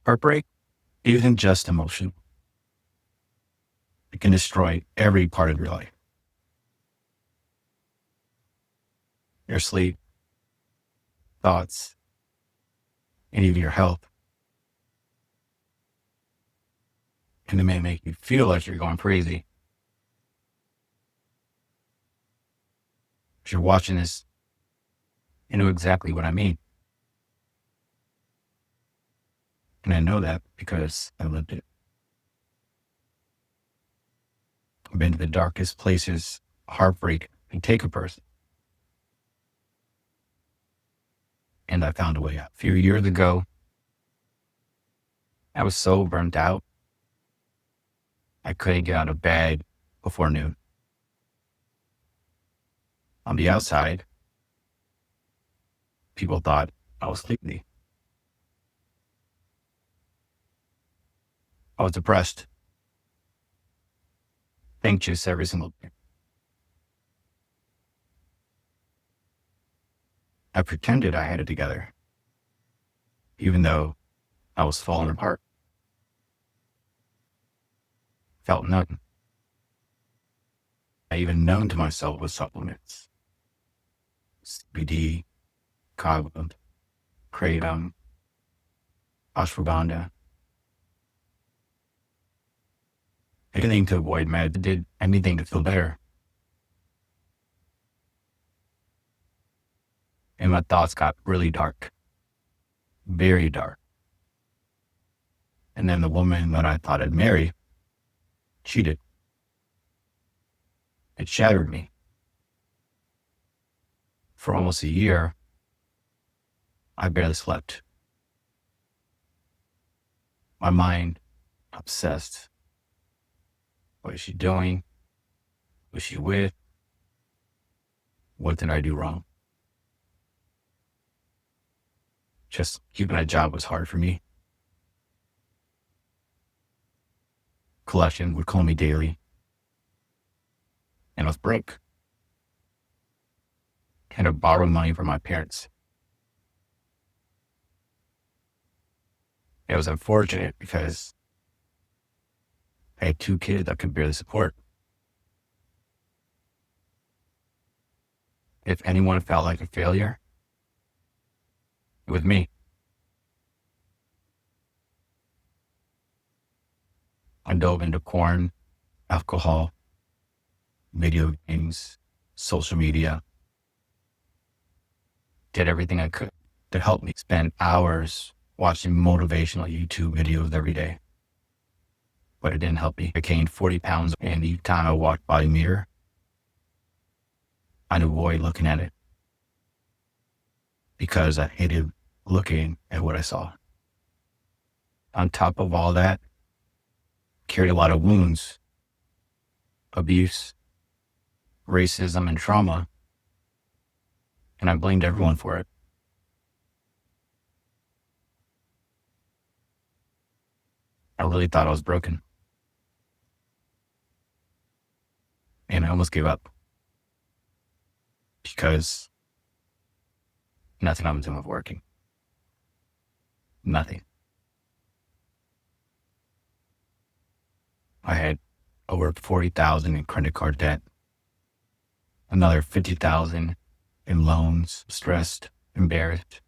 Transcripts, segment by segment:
Heartbreak isn't just emotion. It can destroy every part of your life. Your sleep, thoughts, and even your health. And it may make you feel like you're going crazy. If you're watching this, you know exactly what I mean. And I know that because I lived it. I've been to the darkest places heartbreak can take a person. And I found a way out. A few years ago, I was so burnt out, I couldn't get out of bed before noon. On the outside, people thought I was sleepy. I was depressed, anxious every single day. I pretended I had it together, even though I was falling apart. Felt nothing. I even numbed myself with supplements. CBD, kava, kratom, ashwagandha. Anything to avoid meds, did anything to feel better. And my thoughts got really dark, very dark. And then the woman that I thought I'd marry cheated. It shattered me. For almost a year, I barely slept. My mind obsessed. What is she doing? Who's she with? What did I do wrong? Just keeping a job was hard for me. Collection would call me daily. And I was broke. Had to borrow money from my parents. It was unfortunate because I had 2 kids I could barely support. If anyone felt like a failure, it was me. I dove into porn, alcohol, video games, social media. Did everything I could to help me spend hours watching motivational YouTube videos every day. But it didn't help me. I gained 40 pounds, and each time I walked by a mirror, I'd avoid looking at it because I hated looking at what I saw. On top of all that, carried a lot of wounds, abuse, racism, and trauma, and I blamed everyone for it. I really thought I was broken. And I almost gave up because nothing I was doing was working. Nothing. I had over 40,000 in credit card debt, another 50,000 in loans, stressed, embarrassed.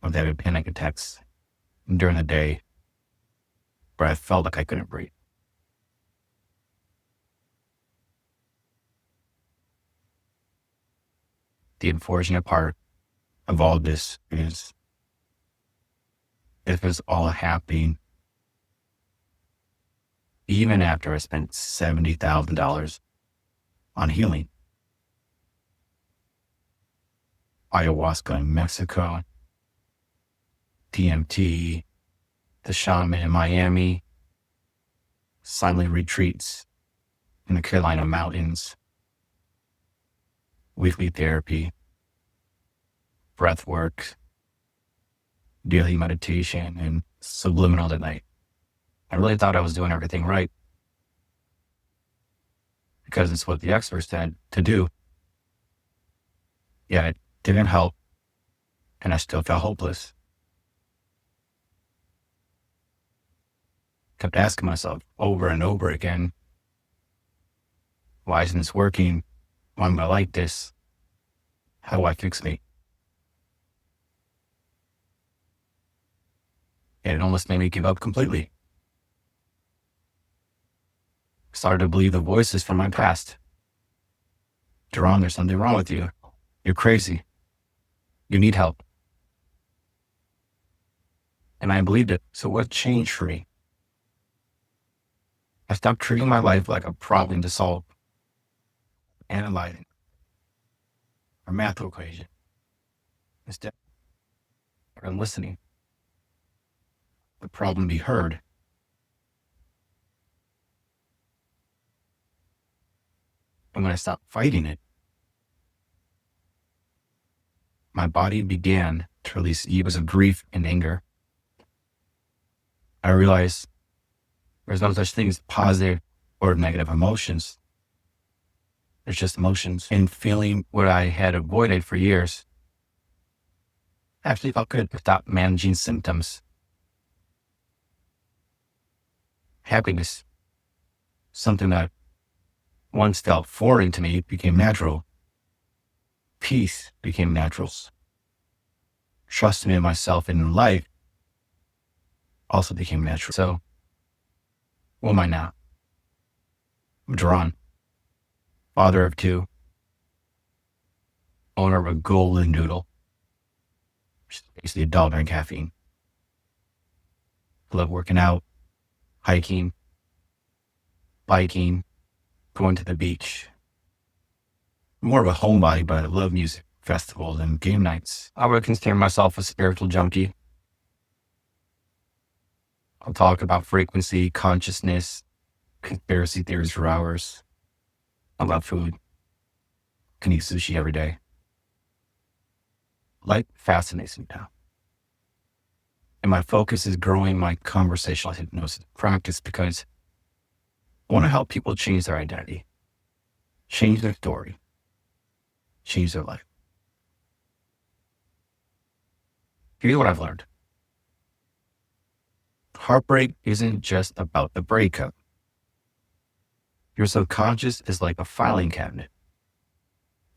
I was having panic attacks during the day where I felt like I couldn't breathe. The unfortunate part of all this is it was all happening even after I spent $70,000 on healing. Ayahuasca in Mexico, DMT, the shaman in Miami, silent retreats in the Carolina mountains, weekly therapy, breathwork, daily meditation, and subliminal at night. I really thought I was doing everything right because it's what the experts said to do. Yet it didn't help, and I still felt hopeless. kept asking myself over and over again, why isn't this working? Why am I like this? How do I fix me? And it almost made me give up completely. Started to believe the voices from my past. Duran, there's something wrong with you. You're crazy. You need help. And I believed it. So what changed for me? I stopped treating my life like a problem to solve, analyzing a math equation. Instead, I'm listening. The problem be heard. And when I stopped fighting it, my body began to release years of grief and anger. I realized there's no such thing as positive or negative emotions. There's just emotions. And feeling what I had avoided for years actually felt good to stop managing symptoms. Happiness, something that once felt foreign to me, became natural. Peace became natural. Trusting in myself and in life also became natural. So, who am I now? I'm Duran, father of 2, owner of a golden doodle, which is basically a dog and caffeine. I love working out, hiking, biking, going to the beach. I'm more of a homebody, but I love music, festivals, and game nights. I would consider myself a spiritual junkie. I'll talk about frequency, consciousness, conspiracy theories for hours. I love food. Can eat sushi every day. Life fascinates me now. And my focus is growing my conversational hypnosis practice because I want to help people change their identity, change their story, change their life. Here's what I've learned. Heartbreak isn't just about the breakup. Your subconscious is like a filing cabinet.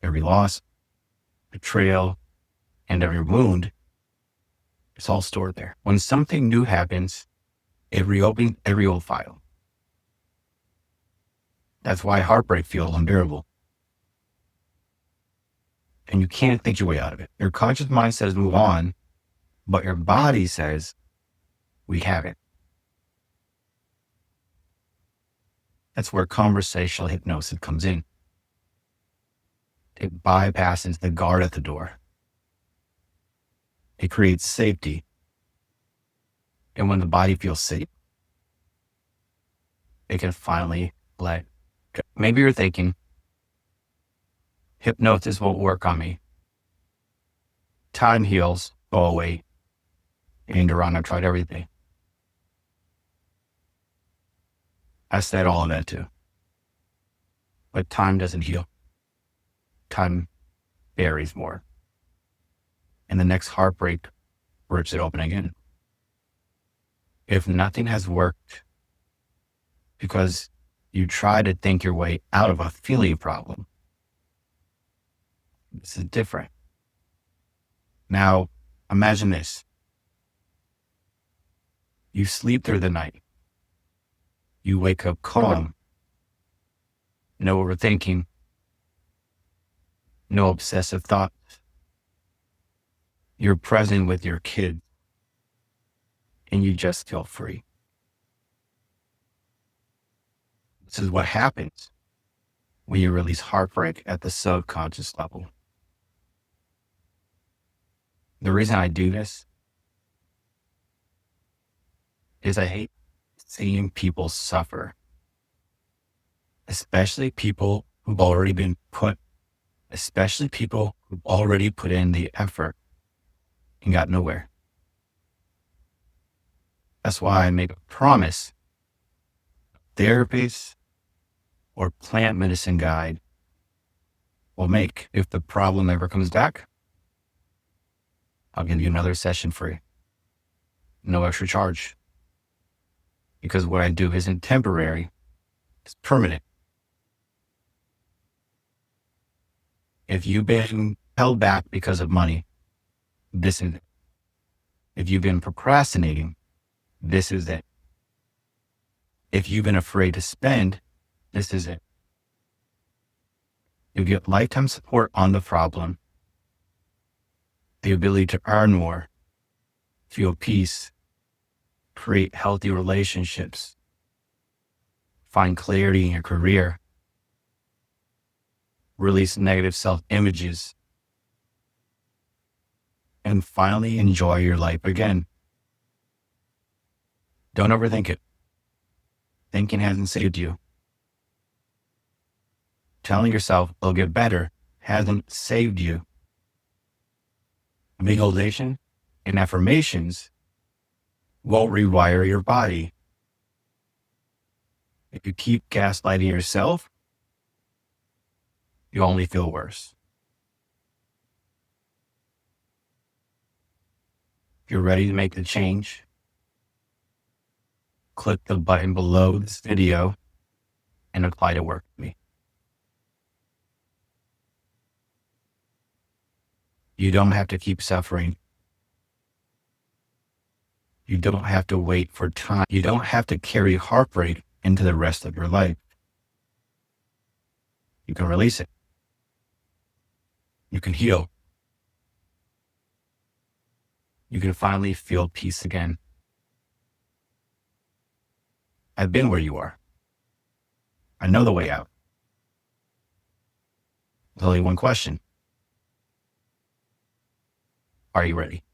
Every loss, betrayal, and every wound, it's all stored there. When something new happens, it reopens every old file. That's why heartbreak feels unbearable. And you can't think your way out of it. Your conscious mind says move on, but your body says we haven't. That's where conversational hypnosis comes in. It bypasses the guard at the door. It creates safety. And when the body feels safe, it can finally let go. Maybe you're thinking, hypnosis won't work on me. Time heals, go away. And Duran, I've tried everything. I said all of that too. But time doesn't heal. Time buries more. And the next heartbreak rips it open again. If nothing has worked because you try to think your way out of a feeling problem, this is different. Now, imagine this. You sleep through the night. You wake up calm. No overthinking. No obsessive thoughts. You're present with your kids. And you just feel free. This is what happens when you release heartbreak at the subconscious level. The reason I do this is I hate seeing people suffer, especially people who've already put in the effort and got nowhere. That's why I make a promise. Therapist or plant medicine guide will make. If the problem ever comes back, I'll give you another session free. No extra charge. because what I do isn't temporary, it's permanent. If you've been held back because of money, this is it. If you've been procrastinating, this is it. If you've been afraid to spend, this is it. You get lifetime support on the problem, the ability to earn more, feel peace, create healthy relationships, find clarity in your career, release negative self-images, and finally enjoy your life again. Don't overthink it. Thinking hasn't saved you. Telling yourself it'll get better hasn't saved you. Visualization and affirmations won't rewire your body. If you keep gaslighting yourself, you only feel worse. If you're ready to make the change, click the button below this video and apply to work with me. You don't have to keep suffering. You don't have to wait for time. You don't have to carry heartbreak into the rest of your life. You can release it. You can heal. You can finally feel peace again. I've been where you are. I know the way out. There's only one question. Are you ready?